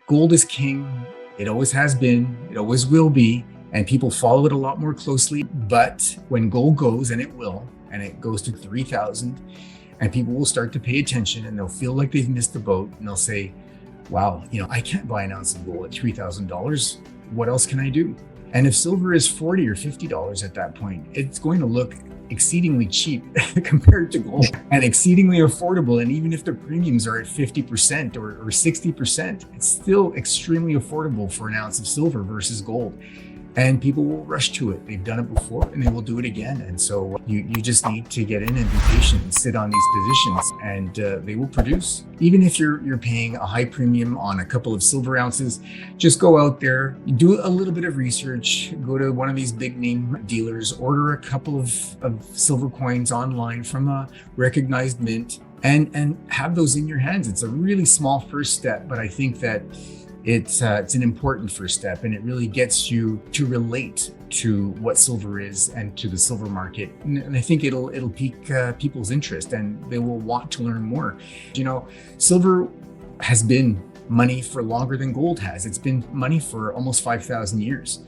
Gold is king. It always has been. It always will be. And people follow it a lot more closely. But when gold goes, and it will, and it goes to 3,000, and people will start to pay attention and they'll feel like they've missed the boat and they'll say, wow, I can't buy an ounce of gold at $3,000. What else can I do? And if silver is $40 or $50 at that point, it's going to look exceedingly cheap compared to gold and exceedingly affordable. And even if the premiums are at 50% or 60%, it's still extremely affordable for an ounce of silver versus gold. And people will rush to it. They've done it before and they will do it again. And so you just need to get in and be patient and sit on these positions, and they will produce. Even if you're paying a high premium on a couple of silver ounces, just go out there, do a little bit of research, go to one of these big name dealers, order a couple of silver coins online from a recognized mint, and have those in your hands. It's a really small first step, but I think that it's an important first step, and it really gets you to relate to what silver is and to the silver market. And I think it'll pique people's interest, and they will want to learn more. Silver has been money for longer than gold has. It's been money for almost 5,000 years.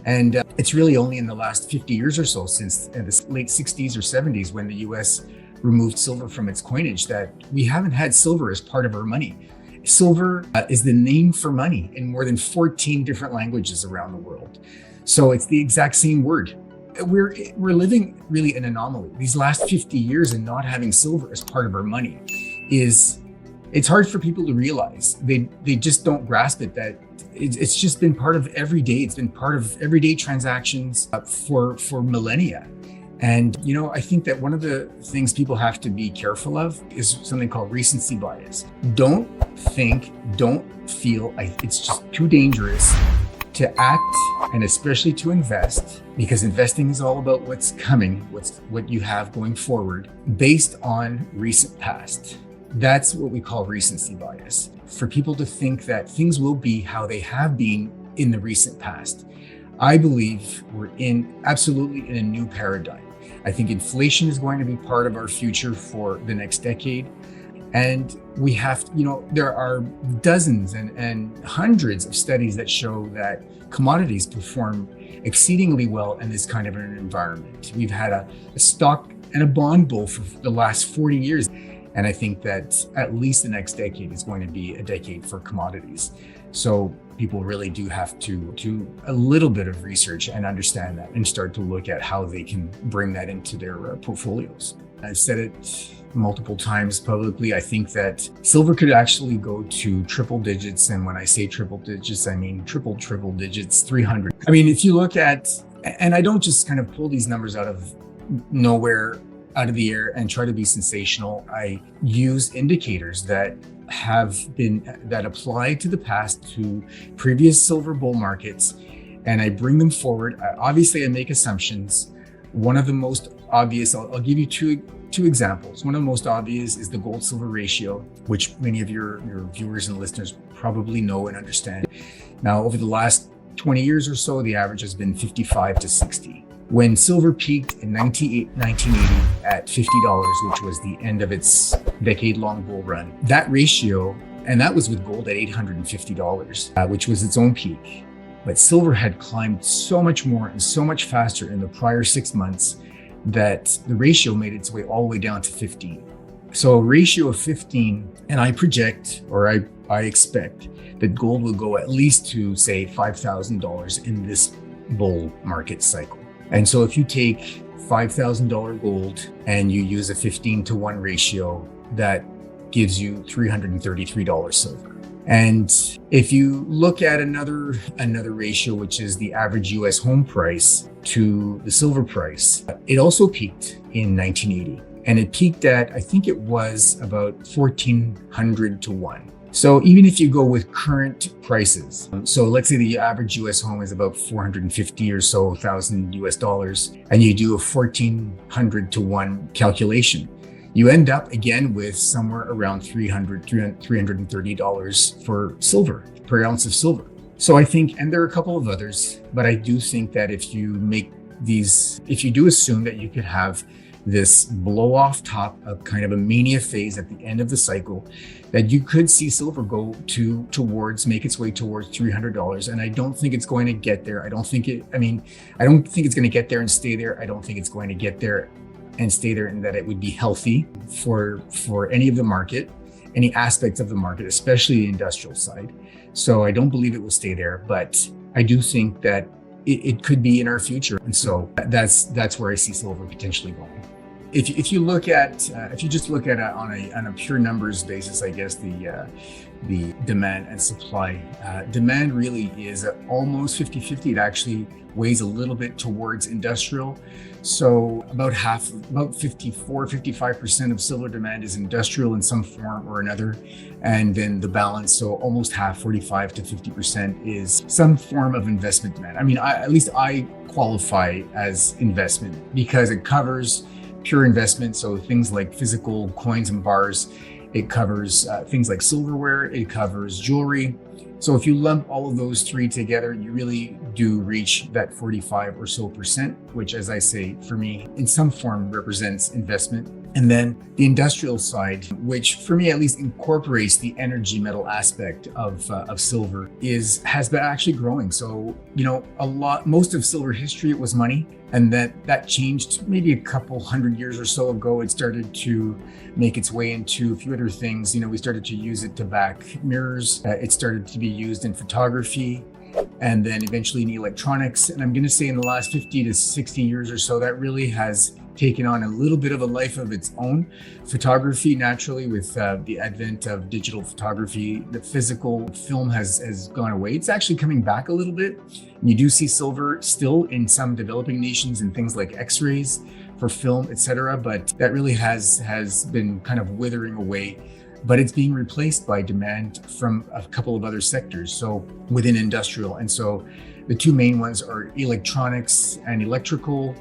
And it's really only in the last 50 years or so, since the late 60s or 70s, when the US removed silver from its coinage, that we haven't had silver as part of our money. Silver is the name for money in more than 14 different languages around the world. So it's the exact same word. We're living really an anomaly. These last 50 years and not having silver as part of our money it's hard for people to realize. They just don't grasp it, that it's just been part of every day. It's been part of everyday transactions for millennia. And, I think that one of the things people have to be careful of is something called recency bias. Don't feel it's just too dangerous to act, and especially to invest, because investing is all about what's coming, what you have going forward, based on recent past. That's what we call recency bias. For people to think that things will be how they have been in the recent past. I believe we're absolutely in a new paradigm. I think inflation is going to be part of our future for the next decade. And we have, there are dozens and hundreds of studies that show that commodities perform exceedingly well in this kind of an environment. We've had a stock and a bond bull for the last 40 years. And I think that at least the next decade is going to be a decade for commodities. So people really do have to do a little bit of research and understand that, and start to look at how they can bring that into their portfolios. I've said it multiple times publicly. I think that silver could actually go to triple digits. And when I say triple digits, I mean triple digits, 300. I mean, if you look at, and I don't just kind of pull these numbers out of nowhere, out of the air, and try to be sensational. I use indicators that apply to the past, to previous silver bull markets, and I bring them forward. Obviously, I make assumptions. One of the most obvious, I'll give you two examples. One of the most obvious is the gold silver ratio, which many of your viewers and listeners probably know and understand. Now, over the last 20 years or so, the average has been 55 to 60. When silver peaked in 1980 at $50, which was the end of its decade-long bull run, that ratio, and that was with gold at $850, which was its own peak. But silver had climbed so much more and so much faster in the prior 6 months that the ratio made its way all the way down to 15. So a ratio of 15, and I project, or I expect that gold will go at least to, say, $5,000 in this bull market cycle. And so if you take $5,000 gold and you use a 15-to-1 ratio, that gives you $333 silver. And if you look at another ratio, which is the average US home price to the silver price, it also peaked in 1980. And it peaked at, I think it was about 1,400 to 1. So even if you go with current prices, so let's say the average US home is about 450 or so thousand US dollars, and you do a 1,400 to 1 calculation, you end up again with somewhere around $330 for silver, per ounce of silver. So I think, and there are a couple of others, but I do think that if you do assume that you could have this blow off top of kind of a mania phase at the end of the cycle, that you could see silver go make its way towards $300. And I don't think it's going to get there. I don't think it's going to get there and stay there. I don't think it's going to get there and stay there, and that it would be healthy for any of the market, any aspects of the market, especially the industrial side. So I don't believe it will stay there, but I do think that it could be in our future. And so that's where I see silver potentially going. If you just look at it on a pure numbers basis, I guess the demand and supply, demand really is almost 50-50. It actually weighs a little bit towards industrial. So about 55% of silver demand is industrial in some form or another. And then the balance, so almost half, 45 to 50%, is some form of investment demand. At least I qualify as investment because it covers pure investment. So things like physical coins and bars, it covers things like silverware, it covers jewelry. So if you lump all of those three together, you really do reach that 45 or so percent, which, as I say, for me, in some form represents investment. And then the industrial side, which for me at least incorporates the energy metal aspect of silver, has been actually growing. So, most of silver history, it was money. And that changed maybe a couple hundred years or so ago. It started to make its way into a few other things. We started to use it to back mirrors. It started to be used in photography, and then eventually in electronics. And I'm going to say in the last 50 to 60 years or so, that really has taken on a little bit of a life of its own. Photography, naturally, with the advent of digital photography, the physical film has gone away. It's actually coming back a little bit. You do see silver still in some developing nations and things like x-rays for film, etc. But that really has been kind of withering away. But it's being replaced by demand from a couple of other sectors, so within industrial. And so the two main ones are electronics and electrical,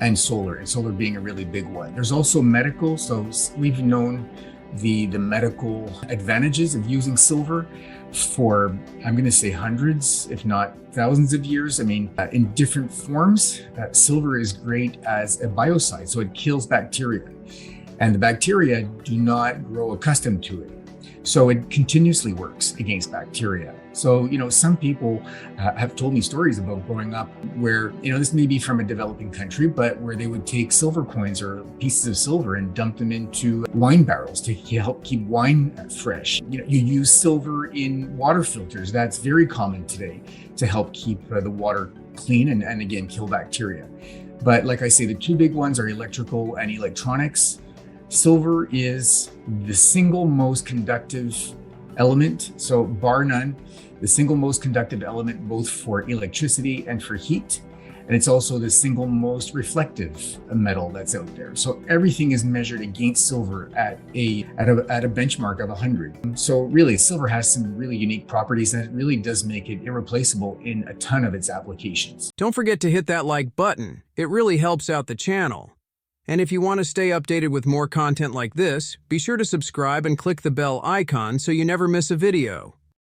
and solar being a really big one. There's also medical. So we've known the medical advantages of using silver for, I'm going to say, hundreds, if not thousands of years. In different forms, silver is great as a biocide. So it kills bacteria, and the bacteria do not grow accustomed to it. So it continuously works against bacteria. So, some people have told me stories about growing up where, this may be from a developing country, but where they would take silver coins or pieces of silver and dump them into wine barrels to help keep wine fresh. You use silver in water filters. That's very common today to help keep the water clean and again, kill bacteria. But like I say, the two big ones are electrical and electronics. Silver is the single most conductive element. So bar none, the single most conductive element, both for electricity and for heat. And it's also the single most reflective metal that's out there. So everything is measured against silver at a benchmark of 100. So really, silver has some really unique properties, and it really does make it irreplaceable in a ton of its applications. Don't forget to hit that like button. It really helps out the channel. And if you want to stay updated with more content like this, be sure to subscribe and click the bell icon so you never miss a video.